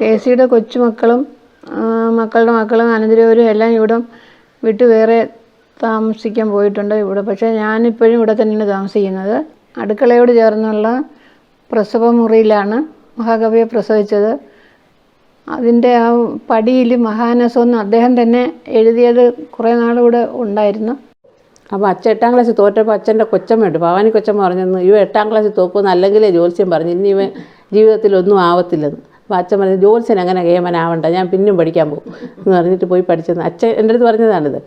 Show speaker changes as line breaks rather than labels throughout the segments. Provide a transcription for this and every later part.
KCയുടെ കൊച്ചുമക്കളും മക്കളുടെ മക്കളും അനന്തരവരും എല്ലാം ഇവിടെ വിട്ട് വേറെ താമസിക്കാൻ പോയിട്ടുണ്ട് ഇവിടെ. പക്ഷേ ഞാനിപ്പോഴും ഇവിടെ തന്നെയാണ് താമസിക്കുന്നത്. അടുക്കളയോട് ചേർന്നുള്ള പ്രസവ മുറിയിലാണ് മഹാകവിയെ പ്രസവിച്ചത്. അതിൻ്റെ ആ പടിയിൽ മഹാനസം എന്ന് അദ്ദേഹം തന്നെ എഴുതിയത് കുറേ നാളിവിടെ ഉണ്ടായിരുന്നു.
അപ്പോൾ അച്ഛൻ 8ാം ക്ലാസ്സിൽ തോറ്റപ്പോൾ അച്ഛൻ്റെ കൊച്ചമ്മയുണ്ട്, ഭവാനി കൊച്ചമ്മ പറഞ്ഞെന്ന്, ഇവ 8ാം ക്ലാസ്സിൽ തോക്കുമെന്ന് അല്ലെങ്കിലേ ജ്യോത്സ്യം പറഞ്ഞു ഇനി ഇവൻ ജീവിതത്തിലൊന്നും ആവത്തില്ലെന്ന്. അപ്പോൾ അച്ഛൻ പറഞ്ഞു ജ്യോത്സ്യൻ അങ്ങനെ കേമനാവണ്ട, ഞാൻ പിന്നും പഠിക്കാൻ പോകും എന്ന് പറഞ്ഞിട്ട് പോയി പഠിച്ചെന്ന് അച്ഛൻ എൻ്റെ അടുത്ത് പറഞ്ഞതാണിത്.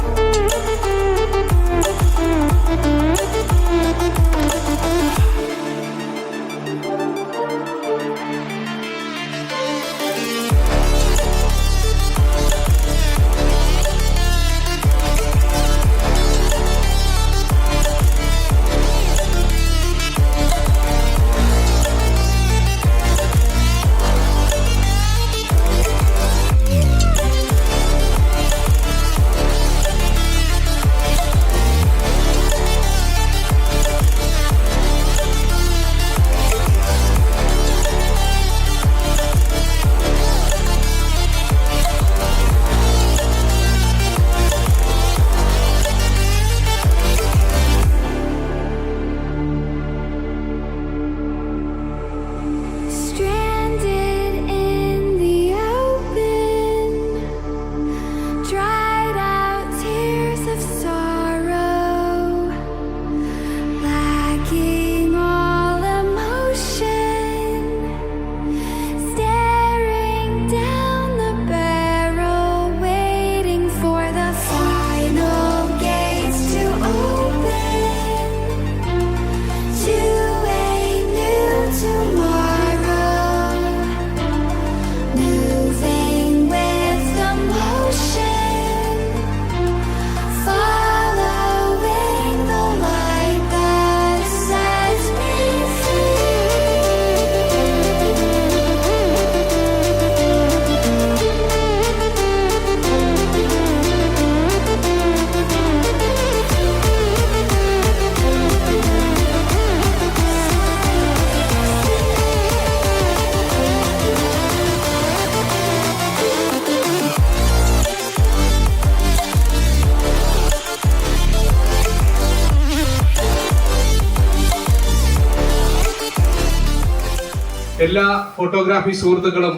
എല്ലാ ഫോട്ടോഗ്രാഫി സുഹൃത്തുക്കളും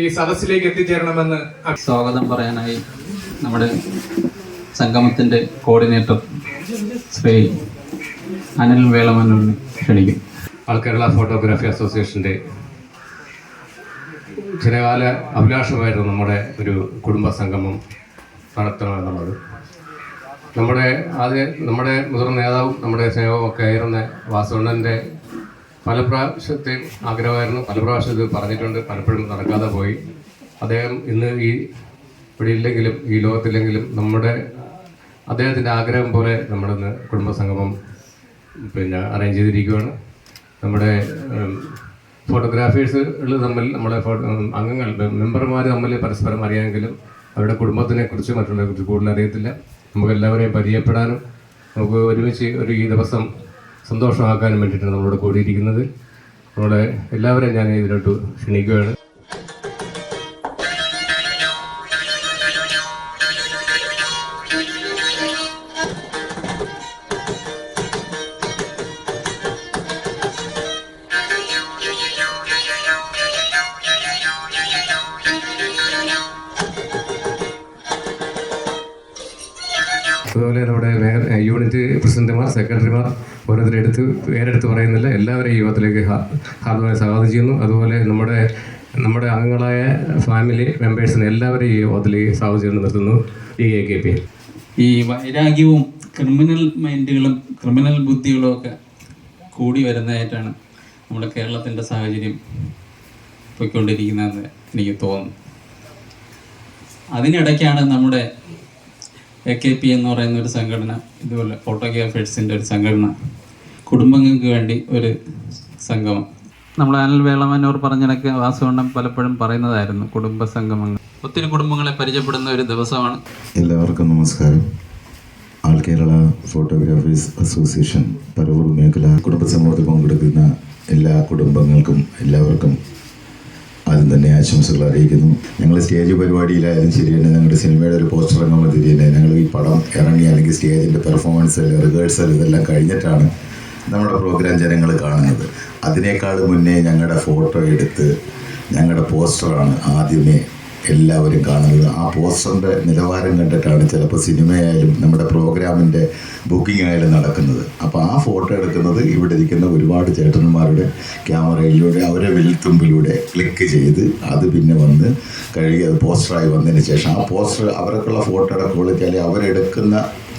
ഈ സദസ്സിലേക്ക് എത്തിച്ചേരണമെന്ന്
സ്വാഗതം പറയാനായി നമ്മുടെ സംഗമത്തിൻ്റെ കോർഡിനേറ്റർ ശ്രീ അനിൽ വേളമന്നൂരിനെ ക്ഷണിക്കും.
ആൾ കേരള ഫോട്ടോഗ്രാഫി അസോസിയേഷൻ്റെ ചിരകാല അഭിലാഷമായിരുന്നു നമ്മുടെ ഒരു കുടുംബ സംഗമം നടത്തണമെന്നുള്ളത്. നമ്മുടെ മുതിർന്ന നേതാവും നമ്മുടെ സ്നേഹവും ഒക്കെ ആയിരുന്ന വാസുണ്ണൻ്റെ പല പ്രാവശ്യത്തെയും ആഗ്രഹമായിരുന്നു. പല പ്രാവശ്യം ഇത് പറഞ്ഞിട്ടുണ്ട്, പലപ്പോഴും നടക്കാതെ പോയി. അദ്ദേഹം ഇന്ന് ഇവിടെ ഇല്ലെങ്കിലും ഈ ലോകത്തില്ലെങ്കിലും അദ്ദേഹത്തിൻ്റെ ആഗ്രഹം പോലെ നമ്മളിന്ന് കുടുംബസംഗമം അറേഞ്ച് ചെയ്തിരിക്കുകയാണ്. നമ്മുടെ ഫോട്ടോഗ്രാഫേഴ്സുകൾ തമ്മിൽ നമ്മുടെ അംഗങ്ങൾ മെമ്പർമാർ തമ്മിൽ പരസ്പരം അറിയാമെങ്കിലും അവരുടെ കുടുംബത്തിനെ കുറിച്ച് മറ്റുള്ളവരെ കുറിച്ച് കൂടുതൽ അറിയത്തില്ല. നമുക്ക് എല്ലാവരെയും പരിചയപ്പെടാനും നമുക്ക് ഒരുമിച്ച് ഈ ദിവസം സന്തോഷമാക്കാനും വേണ്ടിയിട്ടാണ് നമ്മളോട് കൂടിയിരിക്കുന്നത്. നമ്മളെ എല്ലാവരെയും ഞാൻ ഇതിലോട്ട് ക്ഷണിക്കുകയാണ്. അതുപോലെ നമ്മുടെ യൂണിറ്റ് പ്രസിഡന്റുമാർ, സെക്രട്ടറിമാർ പേരെടുത്ത് പറയുന്നില്ല, എല്ലാവരെയും ഈ യോഗത്തിലേക്ക് ഹാർദമായി സ്വാഗതം ചെയ്യുന്നു. അതുപോലെ നമ്മുടെ അംഗങ്ങളായ ഫാമിലി മെമ്പേഴ്സിനെ എല്ലാവരെയും ഈ യോഗത്തിലേക്ക് സ്വാഗതം ചെയ്ത് നിർത്തുന്നു. AKP
ഈ വൈരാഗ്യവും ക്രിമിനൽ മൈൻഡുകളും ക്രിമിനൽ ബുദ്ധികളും ഒക്കെ കൂടി വരുന്നതായിട്ടാണ് നമ്മുടെ കേരളത്തിൻ്റെ സാഹചര്യം പോയിക്കൊണ്ടിരിക്കുന്നതെന്ന് എനിക്ക് തോന്നുന്നു. അതിനിടയ്ക്കാണ് നമ്മുടെ AKP എന്ന് പറയുന്ന ഒരു സംഘടന, ഇതുപോലെ ഫോട്ടോഗ്രാഫേഴ്സിൻ്റെ ഒരു സംഘടന, കുടുംബങ്ങൾക്ക് വേണ്ടി ഒരു സംഗമം. നമ്മൾ അനിൽ വേളമന്നൂർ പറഞ്ഞിടയ്ക്ക് വാസുവണ്ണം പലപ്പോഴും പറയുന്നതായിരുന്നു കുടുംബ സംഗമങ്ങൾ. ഒത്തിരി കുടുംബങ്ങളെ പരിചയപ്പെടുന്ന ഒരു ദിവസമാണ്.
എല്ലാവർക്കും നമസ്കാരം. ആൾ കേരള ഫോട്ടോഗ്രാഫേഴ്സ് അസോസിയേഷൻ പരവൂർ മേഖല കുടുംബസമൂഹത്തിൽ പങ്കെടുക്കുന്ന എല്ലാ കുടുംബങ്ങൾക്കും എല്ലാവർക്കും ആദ്യം തന്നെ ആശംസകൾ അറിയിക്കുന്നു. ഞങ്ങൾ സ്റ്റേജ് പരിപാടിയിലായാലും ശരി തന്നെ, ഞങ്ങളുടെ സിനിമയുടെ ഒരു പോസ്റ്റർ ഇറങ്ങുമ്പോൾ ശരി തന്നെ, ഞങ്ങൾ ഈ പടം ഇറങ്ങി അല്ലെങ്കിൽ സ്റ്റേജിൻ്റെ പെർഫോമൻസ്, റിഹേഴ്സൽ ഇതെല്ലാം കഴിഞ്ഞിട്ടാണ് നമ്മുടെ പ്രോഗ്രാം ജനങ്ങൾ കാണുന്നത്. അതിനേക്കാൾ മുന്നേ ഞങ്ങളുടെ ഫോട്ടോ എടുത്ത് ഞങ്ങളുടെ പോസ്റ്ററാണ് ആദ്യമേ എല്ലാവരും കാണുന്നത്. ആ പോസ്റ്ററിൻ്റെ നിലവാരം കണ്ടിട്ടാണ് ചിലപ്പോൾ സിനിമയായാലും നമ്മുടെ പ്രോഗ്രാമിൻ്റെ ബുക്കിംഗ് ആയാലും നടക്കുന്നത്. അപ്പോൾ ആ ഫോട്ടോ എടുക്കുന്നത് ഇവിടെ ഇരിക്കുന്ന ഒരുപാട് ചേട്ടന്മാരുടെ ക്യാമറയിലൂടെ അവരെ വിൽത്തുമ്പിലൂടെ ക്ലിക്ക് ചെയ്ത് അത് പിന്നെ വന്ന് കഴുകി അത് പോസ്റ്ററായി വന്നതിന് ശേഷം ആ പോസ്റ്റർ അവർക്കുള്ള ഫോട്ടോയുടെ ക്വാളിറ്റി അല്ലെങ്കിൽ അവരെടുക്കുന്ന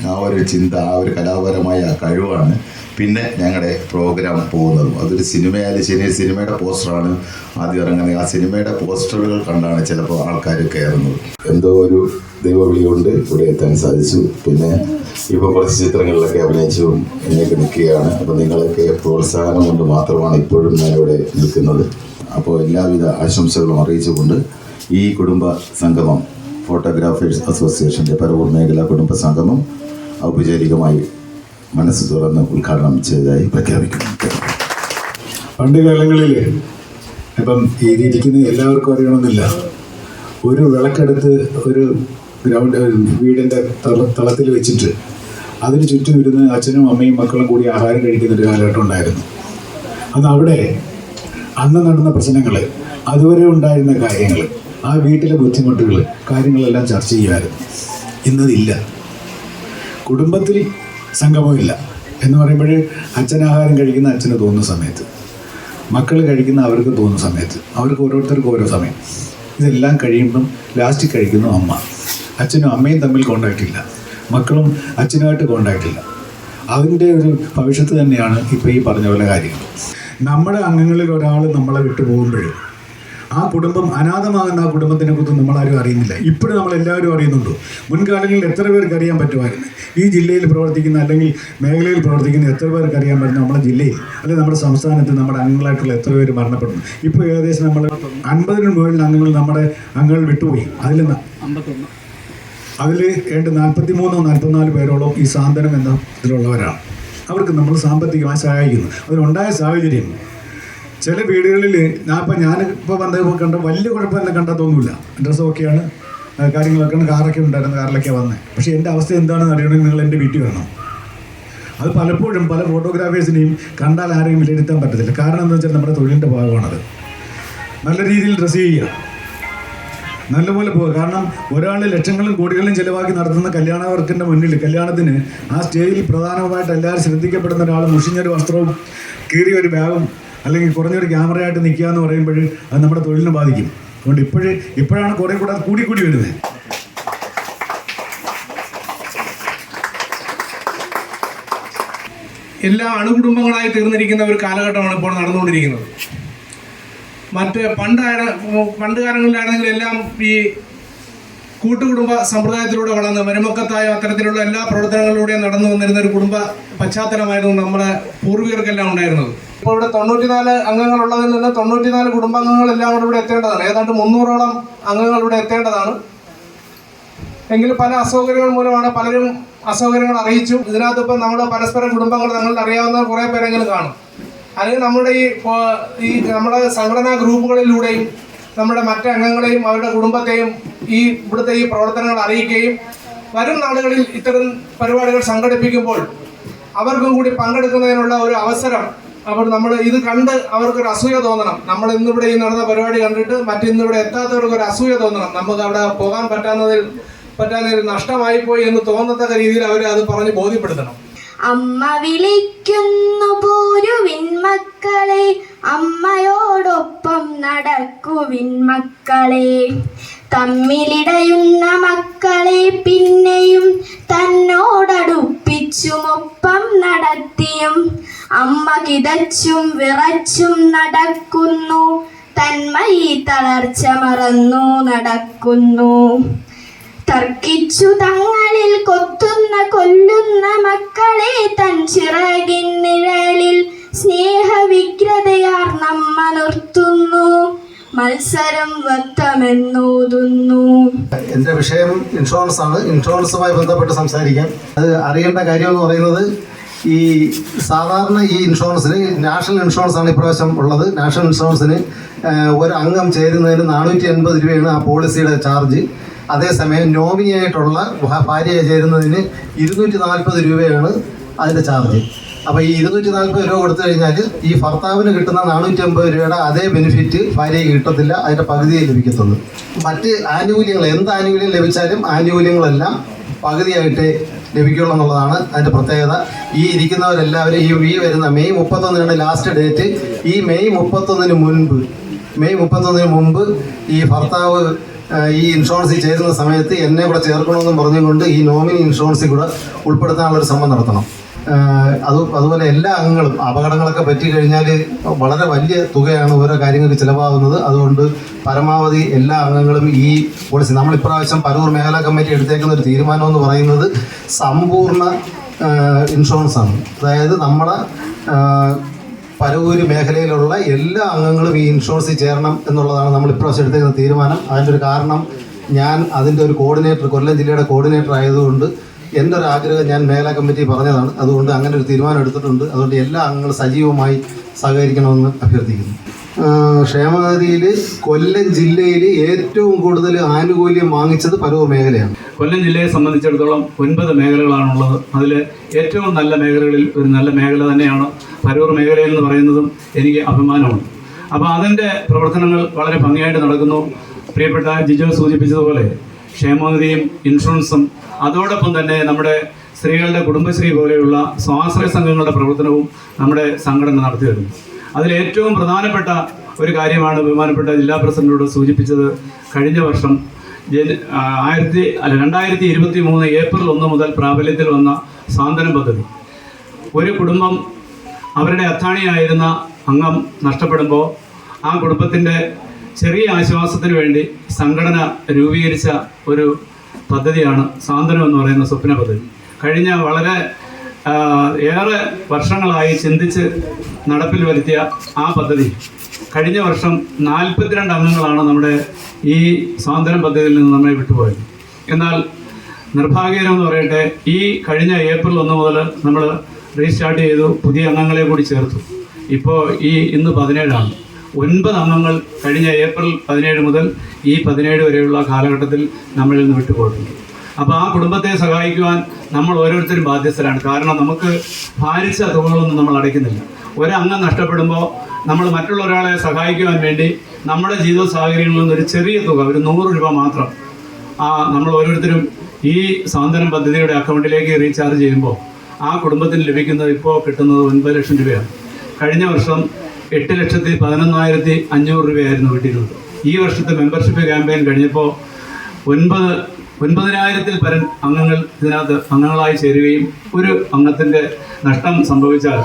ആ ഒരു ചിന്ത, ആ ഒരു കലാപരമായ കഴിവാണ് പിന്നെ ഞങ്ങളുടെ പ്രോഗ്രാം പോകുന്നതും. അതൊരു സിനിമയായാലും ശരി, സിനിമയുടെ പോസ്റ്ററാണ് ആദ്യം ഇറങ്ങുന്നത്. ആ സിനിമയുടെ പോസ്റ്ററുകൾ കണ്ടാണ് ചിലപ്പോൾ ആൾക്കാർ കയറുന്നത്. എന്തോ ഒരു ദൈവവിളി കൊണ്ട് ഇവിടെ എത്താൻ സാധിച്ചു. പിന്നെ ഇപ്പോൾ കുറച്ച് ചിത്രങ്ങളിലൊക്കെ അഭിനയിച്ചും ഇങ്ങനെയൊക്കെ നിൽക്കുകയാണ്. അപ്പോൾ നിങ്ങളൊക്കെ പ്രോത്സാഹനം കൊണ്ട് മാത്രമാണ് ഇപ്പോഴും ഞാനിവിടെ നിൽക്കുന്നത്. അപ്പോൾ എല്ലാവിധ ആശംസകളും അറിയിച്ചുകൊണ്ട് ഈ കുടുംബ സംഗമം, ഫോട്ടോഗ്രാഫേഴ്സ് അസോസിയേഷൻ്റെ പരവൂർ മേഖലാ കുടുംബ സംഗമം ഔപചാരികമായി മനസ്സ് തുറന്ന് ഉദ്ഘാടനം ചെയ്തതായി പ്രഖ്യാപിക്കുന്നു.
പണ്ട് കാലങ്ങളിൽ ഇപ്പം ഇരിക്കുന്ന എല്ലാവർക്കും അറിയണമെന്നില്ല, ഒരു വിളക്കെടുത്ത് ഒരു വീടിൻ്റെ തളത്തിൽ വെച്ചിട്ട് അതിന് ചുറ്റും ഇരുന്ന് അച്ഛനും അമ്മയും മക്കളും കൂടി ആഹാരം കഴിക്കുന്നൊരു കാലഘട്ടം ഉണ്ടായിരുന്നു. അന്ന് നടന്ന പ്രശ്നങ്ങൾ, അതുവരെ ഉണ്ടായിരുന്ന കാര്യങ്ങൾ, ആ വീട്ടിലെ ബുദ്ധിമുട്ടുകൾ, കാര്യങ്ങളെല്ലാം ചർച്ച ചെയ്യുമായിരുന്നു. ഇന്നതില്ല. കുടുംബത്തിൽ സംഗമമില്ല എന്ന് പറയുമ്പോൾ അച്ഛൻ ആഹാരം കഴിക്കുന്ന അച്ഛന് തോന്നുന്ന സമയത്ത്, മക്കൾ കഴിക്കുന്ന അവർക്ക് തോന്നുന്ന സമയത്ത്, അവർക്ക് ഓരോരുത്തർക്കും ഓരോ സമയം. ഇതെല്ലാം കഴിയുമ്പം ലാസ്റ്റ് കഴിക്കുന്നു അമ്മ. അച്ഛനും അമ്മയും തമ്മിൽ കോണ്ടാക്റ്റ് ഇല്ല, മക്കളും അച്ഛനുമായിട്ട് കോണ്ടാക്റ്റ് ഇല്ല. അതിൻ്റെ ഒരു ഭവിഷ്യത്ത് തന്നെയാണ് ഇപ്പോൾ ഈ പറഞ്ഞ പോലെ കാര്യങ്ങൾ. നമ്മുടെ അംഗങ്ങളിൽ ഒരാൾ നമ്മളെ വിട്ടു പോകുമ്പോഴും ആ കുടുംബം അനാഥമാകുന്ന ആ കുടുംബത്തിനെ കുറിച്ച് നമ്മളാരും അറിയുന്നില്ല. ഇപ്പോഴും നമ്മളെല്ലാവരും അറിയുന്നുണ്ടോ? മുൻകാലങ്ങളിൽ എത്ര പേർക്ക് അറിയാൻ പറ്റുമായിരുന്നു? ഈ ജില്ലയിൽ പ്രവർത്തിക്കുന്ന അല്ലെങ്കിൽ മേഖലയിൽ പ്രവർത്തിക്കുന്ന എത്ര പേർക്ക് അറിയാൻ പറ്റും നമ്മുടെ ജില്ലയിൽ അല്ലെങ്കിൽ നമ്മുടെ സംസ്ഥാനത്ത് നമ്മുടെ അംഗങ്ങളായിട്ടുള്ള എത്ര പേര് മരണപ്പെടുന്നു? ഇപ്പോൾ ഏകദേശം നമ്മൾ 50-ന് മുകളിൽ നമ്മുടെ അംഗങ്ങൾ വിട്ടുപോയി. അതിൽ 43-44 പേരോളം ഈ സാന്ത്വനം എന്ന ഇതിലുള്ളവരാണ്. അവർക്ക് നമ്മൾ സാമ്പത്തികമായി സഹായിക്കുന്നു. അതിനുണ്ടായ സാഹചര്യം, ചില വീടുകളിൽ ഞാനിപ്പോൾ വന്നപ്പോൾ കണ്ട വലിയ കുഴപ്പമെല്ലാം കണ്ടാൽ തോന്നില്ല. ഡ്രസ്സ് ഓക്കെയാണ്, കാര്യങ്ങളൊക്കെയാണ്, കാറൊക്കെ ഉണ്ടായിരുന്നു, കാറിലൊക്കെ വന്നത്. പക്ഷേ എൻ്റെ അവസ്ഥ എന്താണെന്ന് അറിയണമെങ്കിൽ നിങ്ങൾ എൻ്റെ വീട്ടിൽ വരണം. അത് പലപ്പോഴും പല ഫോട്ടോഗ്രാഫേഴ്സിനെയും കണ്ടാൽ ആരെയും വിലയിരുത്താൻ പറ്റത്തില്ല. കാരണം എന്താണെന്ന് വെച്ചാൽ നമ്മുടെ തൊഴിലിൻ്റെ ഭാഗമാണത്. നല്ല രീതിയിൽ ഡ്രസ്സ് ചെയ്യുക, നല്ലപോലെ പോവുക. കാരണം ഒരാൾ ലക്ഷങ്ങളും കോടികളും ചിലവാക്കി നടത്തുന്ന കല്യാണവർക്കിൻ്റെ മുന്നിൽ കല്യാണത്തിന് ആ സ്റ്റേജിൽ പ്രധാനമായിട്ട് എല്ലാവരും ശ്രദ്ധിക്കപ്പെടുന്ന ഒരാൾ മുഷിഞ്ഞൊരു വസ്ത്രവും കീറിയൊരു ബാഗും അല്ലെങ്കിൽ കുറഞ്ഞൊരു ക്യാമറയായിട്ട് നിൽക്കുക എന്ന് പറയുമ്പോൾ അത് നമ്മുടെ തൊഴിലിനെ ബാധിക്കും. അതുകൊണ്ട് ഇപ്പോഴാണ് കുറേ കൂടെ കൂടി വരുന്നത്.
എല്ലാ അണുകുടുംബങ്ങളായി തീർന്നിരിക്കുന്ന ഒരു കാലഘട്ടമാണ് ഇപ്പോൾ നടന്നുകൊണ്ടിരിക്കുന്നത്. പണ്ട് കാലങ്ങളിലാണെങ്കിൽ എല്ലാം ഈ കൂട്ടുകുടുംബ സമ്പ്രദായത്തിലൂടെ വളർന്ന് മരുമക്കത്തായ അത്തരത്തിലുള്ള എല്ലാ പ്രവർത്തനങ്ങളിലൂടെയും നടന്നു വന്നിരുന്ന ഒരു കുടുംബ പശ്ചാത്തലമായിരുന്നു നമ്മുടെ പൂർവികർക്കെല്ലാം ഉണ്ടായിരുന്നത്. ഇപ്പോൾ ഇവിടെ 94 അംഗങ്ങളുള്ളതിൽ നിന്ന് 94 കുടുംബാംഗങ്ങളെല്ലാം കൂടെ ഇവിടെ എത്തേണ്ടതാണ്. ഏതാണ്ട് 300ഓളം അംഗങ്ങൾ ഇവിടെ എത്തേണ്ടതാണ്. എങ്കിലും പല അസൗകര്യങ്ങൾ മൂലമാണ് പലരും അസൗകര്യങ്ങൾ അറിയിച്ചു. ഇതിനകത്ത് ഇപ്പം നമ്മൾ പരസ്പരം കുടുംബങ്ങൾ തങ്ങളിൽ അറിയാവുന്ന കുറേ പേരെങ്കിലും കാണും. അല്ലെങ്കിൽ നമ്മുടെ ഈ നമ്മുടെ സംഘടനാ ഗ്രൂപ്പുകളിലൂടെയും നമ്മുടെ മറ്റ് അംഗങ്ങളെയും അവരുടെ കുടുംബത്തെയും ഇവിടുത്തെ ഈ പ്രവർത്തനങ്ങൾ അറിയിക്കുകയും വരും നാളുകളിൽ ഇത്തരം പരിപാടികൾ സംഘടിപ്പിക്കുമ്പോൾ അവർക്കും കൂടി പങ്കെടുക്കുന്നതിനുള്ള ഒരു അവസരം നമ്മൾ ഇത് കണ്ട് അവർക്കൊരു അസൂയ തോന്നണം. നമ്മൾ ഇന്നിവിടെ ഈ നടന്ന പരിപാടി കണ്ടിട്ട് മറ്റിന്നിവിടെ എത്താത്തവർക്ക് ഒരു അസൂയ തോന്നണം. നമുക്ക് അവിടെ പോകാൻ പറ്റാന്നതിൽ നഷ്ടമായിപ്പോയി എന്ന് തോന്നത്തക്ക രീതിയിൽ അവർ അത് പറഞ്ഞ് ബോധ്യപ്പെടുത്തണം.
അമ്മ വിളിക്കുന്നു പോരുവിൻ മക്കളെ, അമ്മയോടൊപ്പം നടക്കുവിൻ മക്കളെ. തമ്മിലിടയുന്ന മക്കളെ പിന്നെയും തന്നോടടുപ്പിച്ചുമൊപ്പം നടത്തിയും അമ്മ കിതച്ചും വിറച്ചും നടക്കുന്നു, തന്മയി തളർച്ച മറന്നു നടക്കുന്നു. തർക്കിച്ചു തങ്ങളിൽ കൊല്ലുന്ന മക്കളെ തൻ ചിറകിൻ നിഴലിൽ സ്നേഹവിഗ്രതയാർ നമ്മ നിർത്തുന്നു, മത്സരം വ്യക്തമെന്നോതുന്നു.
എൻ്റെ വിഷയം ഇൻഷുറൻസ് ആണ്. ഇൻഷുറൻസുമായി ബന്ധപ്പെട്ട് സംസാരിക്കാം. അത് അറിയേണ്ട കാര്യം എന്ന് പറയുന്നത്, ഈ സാധാരണ ഈ ഇൻഷുറൻസിന് നാഷണൽ ഇൻഷുറൻസ് ആണ് ഇപ്രാവശ്യം ഉള്ളത്. നാഷണൽ ഇൻഷുറൻസിന് ഒരു അംഗം ചേരുന്നതിന് 480 രൂപയാണ് ആ പോളിസിയുടെ ചാർജ്. അതേസമയം നോമിനിയായിട്ടുള്ള ഭാര്യയെ ചേരുന്നതിന് 240 രൂപയാണ് അതിൻ്റെ ചാർജ്. അപ്പോൾ ഈ 240 രൂപ കൊടുത്തു കഴിഞ്ഞാൽ ഈ ഭർത്താവിന് കിട്ടുന്ന 450 രൂപയുടെ അതേ ബെനിഫിറ്റ് ഭാര്യയ്ക്ക് കിട്ടത്തില്ല, അതിൻ്റെ പകുതിയെ ലഭിക്കത്തുള്ളൂ. മറ്റ് ആനുകൂല്യങ്ങൾ എന്ത് ആനുകൂല്യം ലഭിച്ചാലും ആനുകൂല്യങ്ങളെല്ലാം പകുതിയായിട്ടേ ലഭിക്കുള്ളൂ എന്നുള്ളതാണ് അതിൻ്റെ പ്രത്യേകത. ഈ ഇരിക്കുന്നവരെല്ലാവരും ഈ വരുന്ന മെയ് 31 ലാസ്റ്റ് ഡേറ്റ്. ഈ മെയ് 31 മുമ്പ് ഈ ഭർത്താവ് ഈ ഇൻഷുറൻസിൽ ചേരുന്ന സമയത്ത് എന്നെ കൂടെ ചേർക്കണമെന്നും പറഞ്ഞുകൊണ്ട് ഈ നോമിനി ഇൻഷുറൻസിൽ കൂടെ ഉൾപ്പെടുത്താനുള്ളൊരു ശ്രമം നടത്തണം. അതുപോലെ എല്ലാ അംഗങ്ങളും അപകടങ്ങളൊക്കെ പറ്റിക്കഴിഞ്ഞാൽ വളരെ വലിയ തുകയാണ് ഓരോ കാര്യങ്ങൾക്ക് ചിലവാകുന്നത്. അതുകൊണ്ട് പരമാവധി എല്ലാ അംഗങ്ങളും ഈ പോളിസി നമ്മളിപ്രാവശ്യം പരൂർ മേഖലാ കമ്മിറ്റി എടുത്തേക്കുന്ന ഒരു തീരുമാനം എന്ന് പറയുന്നത് സമ്പൂർണ്ണ ഇൻഷുറൻസാണ്. അതായത് നമ്മളെ പരവൂര് മേഖലയിലുള്ള എല്ലാ അംഗങ്ങളും ഈ ഇൻഷുറൻസിൽ ചേരണം എന്നുള്ളതാണ് നമ്മളിപ്രാവശ്യം എടുത്തേക്കുന്ന തീരുമാനം. അതിൻ്റെ ഒരു കാരണം ഞാൻ അതിൻ്റെ ഒരു കോർഡിനേറ്റർ, കൊല്ലം ജില്ലയുടെ കോർഡിനേറ്റർ ആയതുകൊണ്ട് എൻ്റെ ഒരു ആഗ്രഹം ഞാൻ മേഖലാ കമ്മിറ്റി പറഞ്ഞതാണ്. അതുകൊണ്ട് അങ്ങനെ ഒരു തീരുമാനം എടുത്തിട്ടുണ്ട്. അതുകൊണ്ട് എല്ലാ അംഗങ്ങളും സജീവമായി സഹകരിക്കണമെന്ന് അഭ്യർത്ഥിക്കുന്നു. ക്ഷേമനിധിയിൽ കൊല്ലം ജില്ലയിൽ ഏറ്റവും കൂടുതൽ ആനുകൂല്യം വാങ്ങിച്ചത് പരൂർ മേഖലയാണ്.
കൊല്ലം ജില്ലയെ സംബന്ധിച്ചിടത്തോളം 9 മേഖലകളാണുള്ളത്. അതിൽ ഏറ്റവും നല്ല മേഖലകളിൽ ഒരു നല്ല മേഖല തന്നെയാണ് പരൂർ മേഖലയിൽ എന്ന് പറയുന്നതും എനിക്ക് അഭിമാനമുണ്ട്. അപ്പോൾ അതിൻ്റെ പ്രവർത്തനങ്ങൾ വളരെ ഭംഗിയായിട്ട് നടക്കുന്നു. പ്രിയപ്പെട്ട ജിജോ സൂചിപ്പിച്ചതുപോലെ ക്ഷേമനിധിയും ഇൻഷുറൻസും അതോടൊപ്പം തന്നെ നമ്മുടെ സ്ത്രീകളുടെ കുടുംബശ്രീ പോലെയുള്ള സ്വാശ്രയ സംഘങ്ങളുടെ പ്രവർത്തനവും നമ്മുടെ സംഘടന നടത്തി വരുന്നു. അതിലേറ്റവും പ്രധാനപ്പെട്ട ഒരു കാര്യമാണ് ബഹുമാനപ്പെട്ട ജില്ലാ പ്രസിഡന്റിനോട് സൂചിപ്പിച്ചത്. കഴിഞ്ഞ വർഷം 2023 ഏപ്രിൽ 1 മുതൽ പ്രാബല്യത്തിൽ വന്ന സാന്ത്വനം പദ്ധതി. ഒരു കുടുംബം അവരുടെ അത്താണിയായിരുന്ന അംഗം നഷ്ടപ്പെടുമ്പോൾ ആ കുടുംബത്തിൻ്റെ ചെറിയ ആശ്വാസത്തിന് വേണ്ടി സംഘടന രൂപീകരിച്ച ഒരു പദ്ധതിയാണ് സാന്ത്വനം എന്ന് പറയുന്ന സ്വപ്ന പദ്ധതി. കഴിഞ്ഞ വളരെ ഏറെ വർഷങ്ങളായി ചിന്തിച്ച് നടപ്പിൽ വരുത്തിയ ആ പദ്ധതി കഴിഞ്ഞ വർഷം 42 അംഗങ്ങളാണ് നമ്മുടെ ഈ സാന്ത്വനം പദ്ധതിയിൽ നിന്ന് നമ്മെ വിട്ടുപോയത്. എന്നാൽ നിർഭാഗ്യകരമെന്ന് പറയട്ടെ, ഈ കഴിഞ്ഞ ഏപ്രിൽ 1 മുതൽ നമ്മൾ റീസ്റ്റാർട്ട് ചെയ്തു, പുതിയ അംഗങ്ങളെ കൂടി ചേർത്തു. ഇപ്പോൾ ഇന്ന് 17 9 അംഗങ്ങൾ കഴിഞ്ഞ ഏപ്രിൽ 17 മുതൽ ഈ 17 വരെയുള്ള കാലഘട്ടത്തിൽ നമ്മളിൽ നിന്ന് വിട്ടുപോയിട്ടുണ്ട്. അപ്പോൾ ആ കുടുംബത്തെ സഹായിക്കുവാൻ നമ്മൾ ഓരോരുത്തരും ബാധ്യസ്ഥരാണ്. കാരണം നമുക്ക് ഭാരിച്ച തുകകളൊന്നും നമ്മൾ അടയ്ക്കുന്നില്ല. ഒരംഗം നഷ്ടപ്പെടുമ്പോൾ നമ്മൾ മറ്റുള്ള ഒരാളെ സഹായിക്കുവാൻ വേണ്ടി നമ്മുടെ ജീവിത സാഹചര്യങ്ങളിൽ നിന്നൊരു ചെറിയ തുക, ഒരു 100 രൂപ മാത്രം നമ്മൾ ഓരോരുത്തരും ഈ സാന്ത്വനം പദ്ധതിയുടെ അക്കൗണ്ടിലേക്ക് റീചാർജ് ചെയ്യുമ്പോൾ ആ കുടുംബത്തിന് ലഭിക്കുന്നത് ഇപ്പോൾ കിട്ടുന്നത് 9 ലക്ഷം രൂപയാണ്. കഴിഞ്ഞ വർഷം 8,11,500 രൂപയായിരുന്നു കിട്ടിയിരുന്നത്. ഈ വർഷത്തെ മെമ്പർഷിപ്പ് ക്യാമ്പയിൻ കഴിഞ്ഞപ്പോൾ 9,000-ൽ പരം അംഗങ്ങൾ ഇതിനകത്ത് അംഗങ്ങളായി ചേരുകയും ഒരു അംഗത്തിൻ്റെ നഷ്ടം സംഭവിച്ചാൽ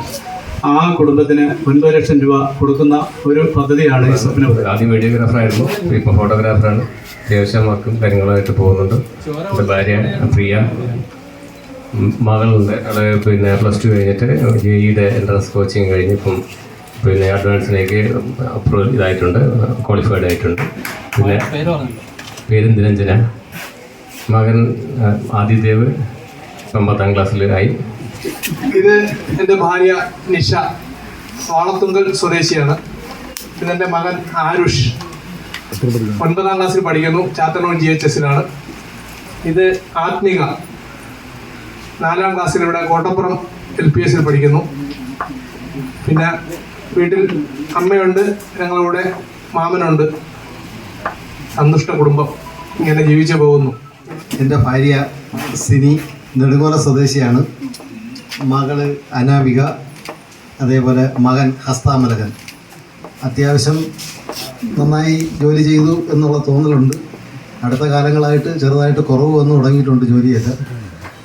ആ കുടുംബത്തിന് 9 ലക്ഷം രൂപ കൊടുക്കുന്ന ഒരു പദ്ധതിയാണ് ഈ സ്വപ്ന.
ആദ്യം വീഡിയോഗ്രാഫറായിരുന്നു, ഇപ്പോൾ ഫോട്ടോഗ്രാഫറാണ്. അത്യാവശ്യം വർക്കും കാര്യങ്ങളായിട്ട് പോകുന്നുണ്ട്. എൻ്റെ ഭാര്യ പ്രിയ, മകളുണ്ട്. അവിടെ പിന്നെ +2 കഴിഞ്ഞിട്ട് JEE-യുടെ എൻട്രൻസ് കോച്ചിങ് കഴിഞ്ഞ് ഇപ്പം പിന്നെ അഡ്വാൻസിലേക്ക് അപ്രൂവൽ ഇതായിട്ടുണ്ട്, ക്വാളിഫൈഡ് ആയിട്ടുണ്ട്. പിന്നെ പേര് നിരഞ്ജന. മകൻ ആദിദേവ് 9ാം ക്ലാസ്സിലായി.
ഇത് എൻ്റെ ഭാര്യ നിഷ, വാളത്തുങ്കൽ സ്വദേശിയാണ്. ഇതെൻ്റെ മകൻ ആരുഷ്, 9ാം ക്ലാസ്സിൽ പഠിക്കുന്നു, ചാത്തന്നൂർ GHS-ലാണ്. ഇത് ആത്മിക, 4ാം ക്ലാസ്സിൽ ഇവിടെ കോട്ടപ്പുറം LPS-ൽ പഠിക്കുന്നു. പിന്നെ വീട്ടിൽ അമ്മയുണ്ട്, ഞങ്ങളുടെ മാമനുണ്ട്. സന്തുഷ്ട കുടുംബം, ഇങ്ങനെ ജീവിച്ചു പോകുന്നു.
എൻ്റെ ഭാര്യ സിനി നെടുങ്കോല സ്വദേശിയാണ്. മകള് അനാമിക, അതേപോലെ മകൻ ഹസ്താമലകൻ. അത്യാവശ്യം നന്നായി ജോലി ചെയ്തു എന്നുള്ള തോന്നലുണ്ട്. അടുത്ത കാലങ്ങളായിട്ട് ചെറുതായിട്ട് കുറവ് വന്നു തുടങ്ങിയിട്ടുണ്ട് ജോലിയൊക്കെ.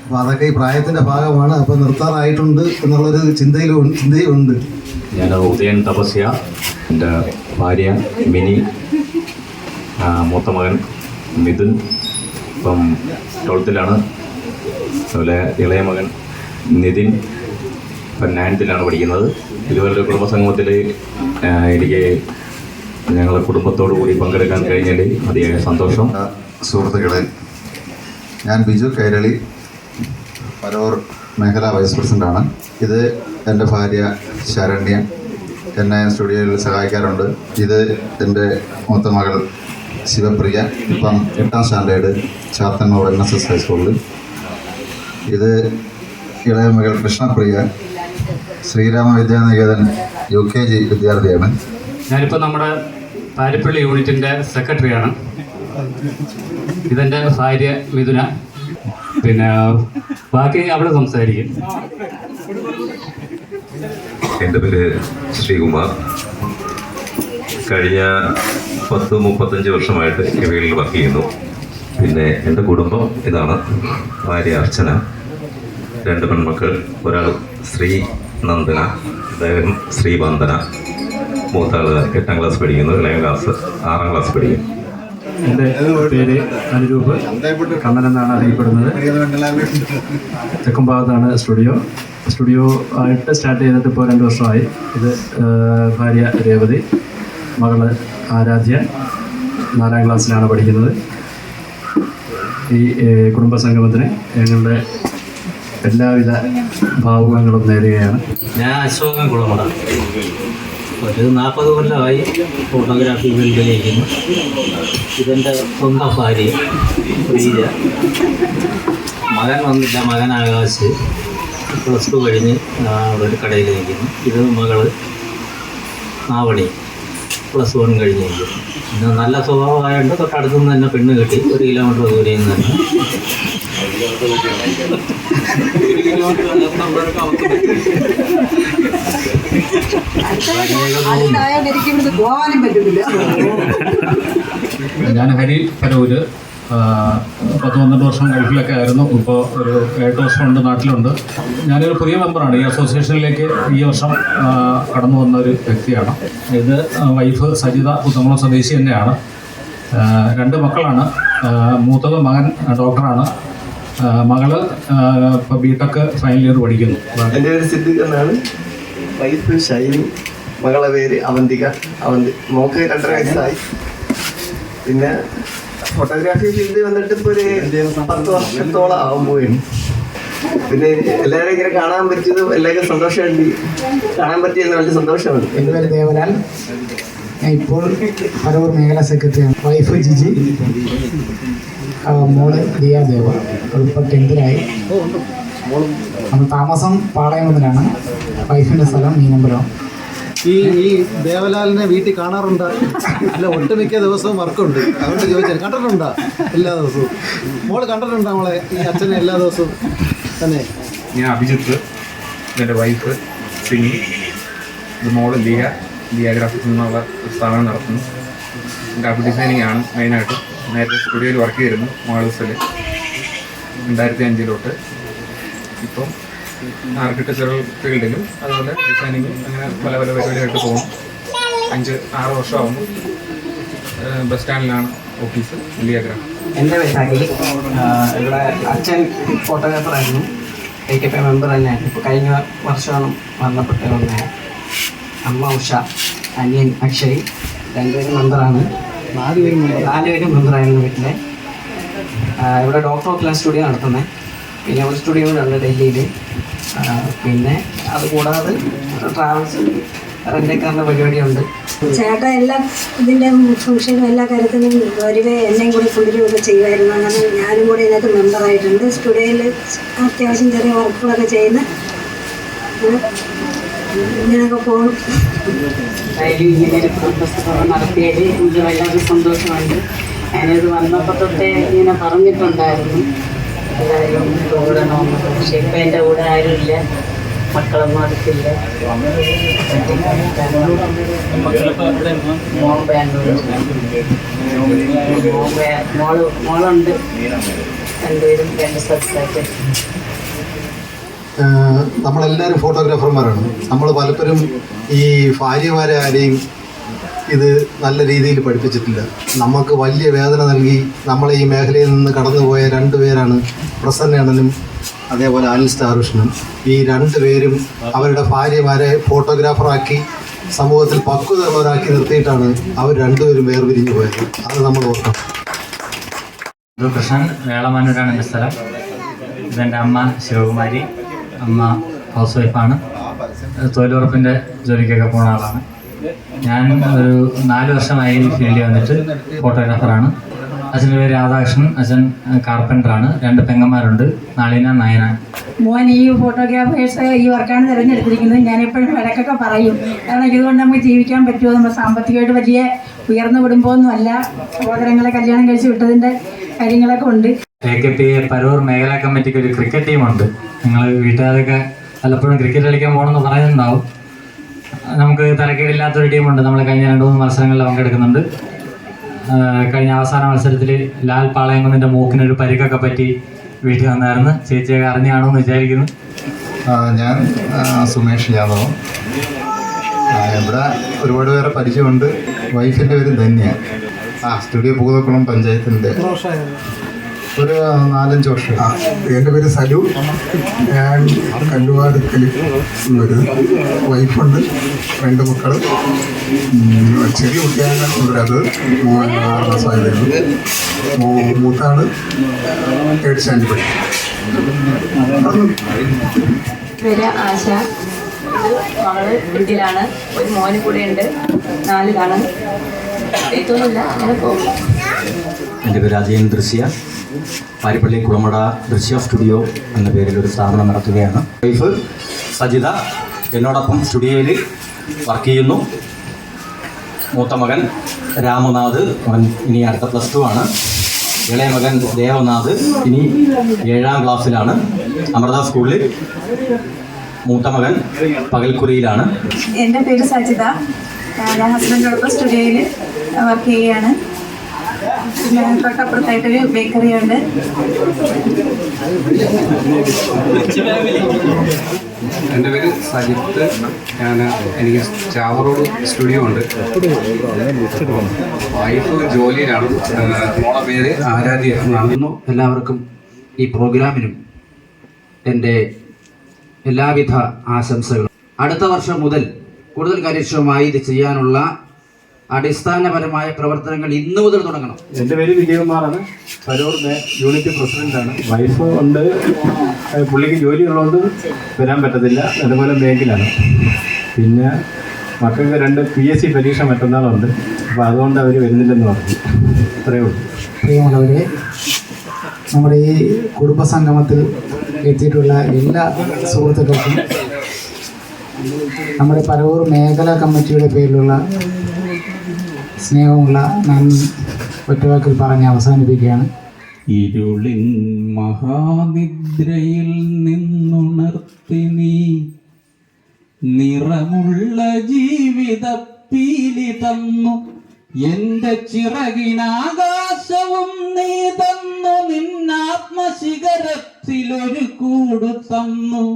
അപ്പോൾ അതൊക്കെ ഈ പ്രായത്തിൻ്റെ ഭാഗമാണ്. അപ്പോൾ നിർത്താറായിട്ടുണ്ട് എന്നുള്ളൊരു ചിന്തയുണ്ട്.
ഞാൻ ഉദയൻ തപസ്യ, എൻ്റെ ഭാര്യ മിനി, മൂത്ത മകൻ മിഥുൻ ഇപ്പം 12ലാണ്. അതുപോലെ ഇളയ മകൻ നിതിൻ ഇപ്പം 9th-ലാണ് പഠിക്കുന്നത്. ഇതുപോലൊരു കുടുംബസംഗമത്തിൽ എനിക്ക് ഞങ്ങളുടെ കുടുംബത്തോടു കൂടി പങ്കെടുക്കാൻ കഴിഞ്ഞതിൽ അതിയായ സന്തോഷം.
സുഹൃത്തുക്കളെ, ഞാൻ ബിജു കൈരളി, പരവൂർ
മേഖലാ വൈസ് പ്രസിഡൻ്റാണ്. ഇത് എൻ്റെ ഭാര്യ ശരണ്യ, എന്നെ സ്റ്റുഡിയോയിൽ സഹായിക്കാറുണ്ട്. ഇത് എൻ്റെ മൂത്ത മകൾ ശിവപ്രിയ, ഇപ്പം 8ാം സ്റ്റാൻഡേർഡ് ചാത്തന്നൂർ NSS ഹൈസ്കൂളിൽ. ഇത് ഇളയ മകൾ കൃഷ്ണപ്രിയ, ശ്രീരാമ വിദ്യാനികേതൻ UKG വിദ്യാർത്ഥിയാണ്.
ഞാനിപ്പോൾ നമ്മുടെ പാരിപ്പള്ളി യൂണിറ്റിൻ്റെ സെക്രട്ടറിയാണ്. ഇതെൻ്റെ ഭാര്യ മിഥുന. പിന്നെ ബാക്കി അവിടെ സംസാരിക്കും.
എൻ്റെ പേര് ശ്രീകുമാർ. കഴിഞ്ഞ 30-35 വർഷമായിട്ട് ഈ വീട്ടിൽ വർക്ക് ചെയ്യുന്നു. പിന്നെ എൻ്റെ കുടുംബം ഇതാണ്. ഭാര്യ അർച്ചന, 2 പെൺമക്കൾ, ഒരാൾ ശ്രീ നന്ദന, അദ്ദേഹം ശ്രീബന്ധന. മൂത്താൾ 8ാം ക്ലാസ് പഠിക്കുന്നു, ഇളയ ക്ലാസ് 6ാം ക്ലാസ് പഠിക്കുന്നു.
എൻ്റെ പേര് അനുരൂപ്, കണ്ണൻ എന്നാണ് അറിയപ്പെടുന്നത്. തെക്കുംഭാഗത്താണ് സ്റ്റുഡിയോ ആയിട്ട് സ്റ്റാർട്ട് ചെയ്തിട്ട് ഇപ്പോൾ 2 വർഷമായി. ഇത് ഭാര്യ രേവതി, മകള് ആരാധ്യ, 4ാം ക്ലാസ്സിലാണ് പഠിക്കുന്നത്. ഈ കുടുംബസംഗമത്തിന് ഞങ്ങളുടെ എല്ലാവിധ ഭാവുകങ്ങളും നേരുകയാണ്.
ഞാൻ അശോകൻ കുളമട. ഒരു 40 കൊല്ലമായി ഫോട്ടോഗ്രാഫി ഫീൽഡിലിരിക്കുന്നു. ഇതെൻ്റെ സ്വന്തം ഭാര്യ പ്രീജ. മകൻ വന്നില്ല, മകൻ ആകാശ് +2 കഴിഞ്ഞ് ഒരു കടയിൽ നിൽക്കുന്നു. ഇത് മകള് ആവണി +1 കഴിഞ്ഞ് നിൽക്കുന്നു. പിന്നെ നല്ല സ്വഭാവമായതുകൊണ്ട് തൊട്ടടുത്തുനിന്ന് തന്നെ പെണ്ണ് കെട്ടി 1 കിലോമീറ്റർ ദൂരെയിൽ നിന്ന് തന്നെ.
ഞാൻ ഹരി പരൂര്. 10-12 വർഷം ഗൾഫിലൊക്കെ ആയിരുന്നു. ഇപ്പോൾ ഒരു 8 വർഷമുണ്ട് നാട്ടിലുണ്ട്. ഞാനൊരു പുതിയ മെമ്പറാണ്. ഈ അസോസിയേഷനിലേക്ക് ഈ വർഷം കടന്നു വന്ന ഒരു വ്യക്തിയാണ്. ഇത് വൈഫ് സജിത, പുത്തംകുളം സ്വദേശി തന്നെയാണ്. 2 മക്കളാണ്. മൂത്തത് മകൻ ഡോക്ടറാണ്, മകള് ഇപ്പോൾ BTech ഫൈനൽ ഇയർ പഠിക്കുന്നു.
എൻ്റെ പേര് സിദ്ദിഖ് എന്നാണ്. വൈഫ് ഷൈനി, മകളെ പേര് അവന്തിക. മോക്ക് 2.5 വയസ്സായി. പിന്നെ ഫോട്ടോഗ്രാഫി ഫീൽഡിൽ വന്നിട്ട് ഇപ്പോൾ ഒരു 10 വർഷത്തോളം ആകുമ്പോഴാണ്. പിന്നെ എല്ലാവരും ഇങ്ങനെ കാണാൻ പറ്റിയതും എല്ലാവർക്കും സന്തോഷമുണ്ട്. കാണാൻ പറ്റിയതിന് വലിയ സന്തോഷമുണ്ട്.
എൻ്റെ പേര് ദേവലാൽ. ഞാൻ ഇപ്പോൾ പരവൂർ മേഖലാ സെക്രട്ടറിയാണ്. വൈഫ് ജിജി, മോള് ദിയ ദേവ. ഇപ്പോൾ 10ായി. നമ്മൾ താമസം പാളയംകുന്നിലാണ്. വൈഫിൻ്റെ സ്ഥലം മീനമ്പലം.
ഈ ദേവലാലിനെ വീട്ടിൽ കാണാറുണ്ടോ? അല്ല, ഒട്ടുമിക്ക ദിവസവും വർക്കുണ്ട്, അതുകൊണ്ട് ചോദിച്ചാൽ കണ്ടിട്ടുണ്ടോ എല്ലാ ദിവസവും? മോള് കണ്ടിട്ടുണ്ടോ നമ്മളെ ഈ അച്ഛനെ എല്ലാ ദിവസവും തന്നെ?
ഞാൻ അഭിജിത്ത്, എൻ്റെ വൈഫ് സിനി, ഇത് മോള് ലിയ ഗ്രാഫിക്സ് എന്നുള്ള ഒരു സ്ഥാപനം നടത്തുന്നു. ഗ്രാഫിക് ഡിസൈനിങ് ആണ് മെയിനായിട്ട്. നേരത്തെ സ്റ്റുഡിയോയിൽ വർക്ക് ചെയ്തിരുന്നു മാളൂസിൽ 2005 തൊട്ട്. ഇപ്പം ആർക്കിടെക്ചറൽ ഫീൽഡിലും അതുപോലെ ഡിസൈനിങ്ങും അങ്ങനെ പല പരിപാടിയായിട്ട് പോകും. 5-6 വർഷമാകുന്നു. Bus സ്റ്റാൻഡിലാണ് office, ലിയഗ്രാം.
എൻ്റെ പേര് ഇവിടെ അച്ഛൻ ഫോട്ടോഗ്രാഫറായിരുന്നു, AKP മെമ്പർ തന്നെയായിരുന്നു. ഇപ്പോൾ കഴിഞ്ഞ വർഷമാണ് മരണപ്പെട്ട് വന്നത്. അമ്മ ഉഷ, അനിയൻ അക്ഷയ്, 2 പേരും മെമ്പറാണ്. 4 പേരും മെമ്പറായിരുന്നു വീട്ടിലെ. ഇവിടെ ഡോക്ടർ ഓഫ് സ്റ്റുഡിയോ നടത്തുന്നത്. പിന്നെ ഒരു സ്റ്റുഡിയോ കൂടെ ഉണ്ട് ഡൽഹിയിൽ. പിന്നെ അതുകൂടാതെ ട്രാവൽസ് റെൻ്റേക്കാറിൻ്റെ പരിപാടിയുണ്ട്.
ചേട്ടൻ എല്ലാ ഇതിൻ്റെ ഫംഗ്ഷനും എല്ലാ കാര്യത്തിനും ഒരുവേ എന്നെയും കൂടി കൊണ്ടുവരികയൊക്കെ ചെയ്യുമായിരുന്നു. അങ്ങനെ ഞാനും കൂടി ഇതിനകത്ത് മെമ്പറായിട്ടുണ്ട്. സ്റ്റുഡിയോയിൽ അത്യാവശ്യം ചെറിയ വർക്കുകളൊക്കെ ചെയ്യുന്ന ഇങ്ങനെയൊക്കെ പോകും.
ഇങ്ങനെ ഒരു പുസ്തകം നടത്തിയതിൽ എനിക്ക് വളരെ സന്തോഷമുണ്ട്. ഞാനിത് വന്നപ്പോൾ തൊട്ടേ ഇങ്ങനെ പറഞ്ഞിട്ടുണ്ടായിരുന്നു എല്ലാവരും കൂടണമെന്ന്. പക്ഷെ ഇപ്പം എൻ്റെ കൂടെ ആരുമില്ല, മക്കളൊന്നും അടുത്തില്ല. മോൻ ബാംഗ്ലൂർ, മോളുണ്ട്. 2 പേരും 2 സ്ഥലത്തായിട്ട്.
നമ്മളെല്ലാവരും ഫോട്ടോഗ്രാഫർമാരാണ്. നമ്മൾ പലപ്പോഴും ഈ ഭാര്യമാരെ ആരെയും ഇത് നല്ല രീതിയിൽ പഠിപ്പിച്ചിട്ടില്ല. നമുക്ക് വലിയ വേദന നൽകി നമ്മളെ ഈ മേഖലയിൽ നിന്ന് കടന്നുപോയ 2 പേരാണ് പ്രസന്നനും അതേപോലെ അനിൽ സ്റ്റാർവിഷനും. ഈ 2 പേരും അവരുടെ ഭാര്യമാരെ ഫോട്ടോഗ്രാഫറാക്കി സമൂഹത്തിൽ പക്വതയുള്ളവരാക്കി നിർത്തിയിട്ടാണ് അവർ 2 പേരും വേർപിരിഞ്ഞു പോയത്. അത് നമ്മൾ ഓർക്കണം.
കൃഷ്ണൻ, വേളമാനൂരാണ് എൻ്റെ സ്ഥലം. ഇതെൻ്റെ അമ്മ ശിവകുമാരി, അമ്മ ഹൗസ് വൈഫാണ്. തൊഴിലുറപ്പിൻ്റെ ജോലിക്കൊക്കെ പോകുന്ന ആളാണ്. ഞാൻ ഒരു 4 വർഷമായി ഫീൽഡിൽ വന്നിട്ട് ഫോട്ടോഗ്രാഫറാണ്. അച്ഛൻ്റെ പേര് രാധാകൃഷ്ണൻ. അച്ഛൻ കാർപ്പൻ്ററാണ്. 2 പെങ്ങന്മാരുണ്ട്, നളിന, നയന.
മോൻ ഈ ഫോട്ടോഗ്രാഫേഴ്സ് ഈ വർക്കാണ് തിരഞ്ഞെടുത്തിരിക്കുന്നത്. ഞാൻ എപ്പോഴും വഴക്കൊക്കെ പറയും, കാരണം ഇതുകൊണ്ട് നമുക്ക് ജീവിക്കാൻ പറ്റുമോ? നമ്മൾ സാമ്പത്തികമായിട്ട് വലിയ ഉയർന്ന കുടുംബമൊന്നുമല്ല. സഹോദരങ്ങളെ കല്യാണം കഴിച്ച് വിട്ടതിൻ്റെ കാര്യങ്ങളൊക്കെ ഉണ്ട്.
AKPA പരൂർ മേഖലാ കമ്മിറ്റിക്ക് ഒരു ക്രിക്കറ്റ് ടീമുണ്ട്. നിങ്ങൾ വീട്ടുകാരൊക്കെ പലപ്പോഴും ക്രിക്കറ്റ് കളിക്കാൻ പോകണമെന്ന് പറയുന്നുണ്ടാവും. നമുക്ക് തരക്കേടില്ലാത്തൊരു ടീമുണ്ട്. നമ്മൾ കഴിഞ്ഞ 2-3 മത്സരങ്ങളിൽ പങ്കെടുക്കുന്നുണ്ട്. കഴിഞ്ഞ അവസാന മത്സരത്തിൽ ലാൽ പാളയംകുന്നിൻ്റെ മൂക്കിനൊരു പരിക്കൊക്കെ പറ്റി വീട്ടിൽ വന്നായിരുന്നു. ചേച്ചിയൊക്കെ അറിഞ്ഞാണോ എന്ന് വിചാരിക്കുന്നു.
ഞാൻ സുമേഷ് യാദവ്. ഇവിടെ ഒരുപാട് പേരെ പരിചയമുണ്ട്. വൈഫിൻ്റെ പേര് ധന്യ. സ്റ്റുഡിയോ പൂതക്കുളം പഞ്ചായത്തിൻ്റെ ഒരു 4-5 വർഷം.
എൻ്റെ പേര് സലു. ഞാൻ കല്ലുവാതിക്കൽ ഉള്ളൊരു വൈഫുണ്ട്, 2 മക്കൾ. ചെറിയ കുട്ടിയാണ് ഉള്ളത്, 6 മാസമായിരുന്നു. മൂത്താണ് 3rd സ്റ്റാൻഡേർഡ് പഠിക്കും.
പേര് ആശ. മകള് വീട്ടിലാണ്. ഒരു മോന് കൂടെ ഉണ്ട്, 4ലാണ്. എഴുത്തൊന്നുമില്ല, അങ്ങനെ പോകും.
എൻ്റെ പേര് അജയൻ ദൃശ്യ. പാരിപ്പള്ളി കുളമട ദൃശ്യ സ്റ്റുഡിയോ എന്ന പേരിൽ ഒരു സ്ഥാപനം നടത്തുകയാണ്. വൈഫ് സജിത എന്നോടൊപ്പം സ്റ്റുഡിയോയിൽ വർക്ക് ചെയ്യുന്നു. മൂത്ത മകൻ രാമനാഥ്, അവൻ ഇനി അടുത്ത +2 ആണ്. ഇളയ മകൻ ദേവനാഥ് ഇനി 7ാം ക്ലാസ്സിലാണ്, അമൃത സ്കൂളിൽ. മൂത്ത മകൻ പകൽക്കുറിയിലാണ്.
എൻ്റെ പേര് സജിത. ഞാൻ ഹസ്ബൻഡോടൊപ്പം സ്റ്റുഡിയോയിൽ വർക്ക് ചെയ്യുകയാണ്. പിന്നെ തൊട്ടപ്പുറത്തായിട്ടൊരു ബേക്കറി ഉണ്ട്.
എൻ്റെ പേര് സജിത്ത്. എനിക്ക് ചാവറോഡ് സ്റ്റുഡിയോ ഉണ്ട്. വൈഫ് ജോലിയിലാണ്. മോളെ പേര് ആരാധ്യ എന്നാണ്.
എല്ലാവർക്കും ഈ പ്രോഗ്രാമിനും എൻ്റെ എല്ലാവിധ ആശംസകളും. അടുത്ത വർഷം മുതൽ കൂടുതൽ കാര്യക്ഷമമായി ഇത് ചെയ്യാനുള്ള അടിസ്ഥാനപരമായ പ്രവർത്തനങ്ങൾ ഇന്നു മുതൽ തുടങ്ങണം.
എൻ്റെ പേര് വിജയകുമാറാണ്. പരൂർ യൂണിറ്റ് പ്രസിഡൻ്റാണ്. വൈഫ് ഉണ്ട്, പുള്ളിക്ക് ജോലി ഉള്ളതുകൊണ്ട് വരാൻ പറ്റത്തില്ല. അതുപോലെ ബാങ്കിലാണ്. പിന്നെ മക്കൾക്ക് 2 PSC പരീക്ഷ മറ്റന്നാളുണ്ട്. അപ്പോൾ അതുകൊണ്ട് അവർ വരുന്നില്ലെന്ന് പറഞ്ഞു. അത്രയേ ഉള്ളൂ.
പ്രിയമുള്ളവരെ, നമ്മുടെ ഈ കുടുംബസംഗമത്തിൽ എത്തിയിട്ടുള്ള എല്ലാ സുഹൃത്തുക്കൾക്കും നമ്മുടെ പരവൂർ മേഖലാ കമ്മിറ്റിയുടെ പേരിലുള്ള സ്നേഹമുള്ള നന്ദി ഒറ്റവാക്കിൽ പറഞ്ഞ് അവസാനിപ്പിക്കുകയാണ്.
ഇരുളിൻ മഹാനിദ്രയിൽ നിന്നുണർത്തി നീ നിറമുള്ള ജീവിത പീലി തന്നു. എന്റെ ചിറകിനാകാശവും നീ തന്നു. നിന്നാത്മശിഖരത്തിലൊരു കൂട് തന്നു.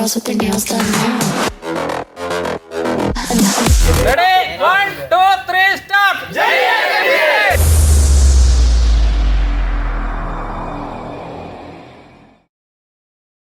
വിദ്യാഭ്യാസത്തിൻ്റെ അവസ്ഥ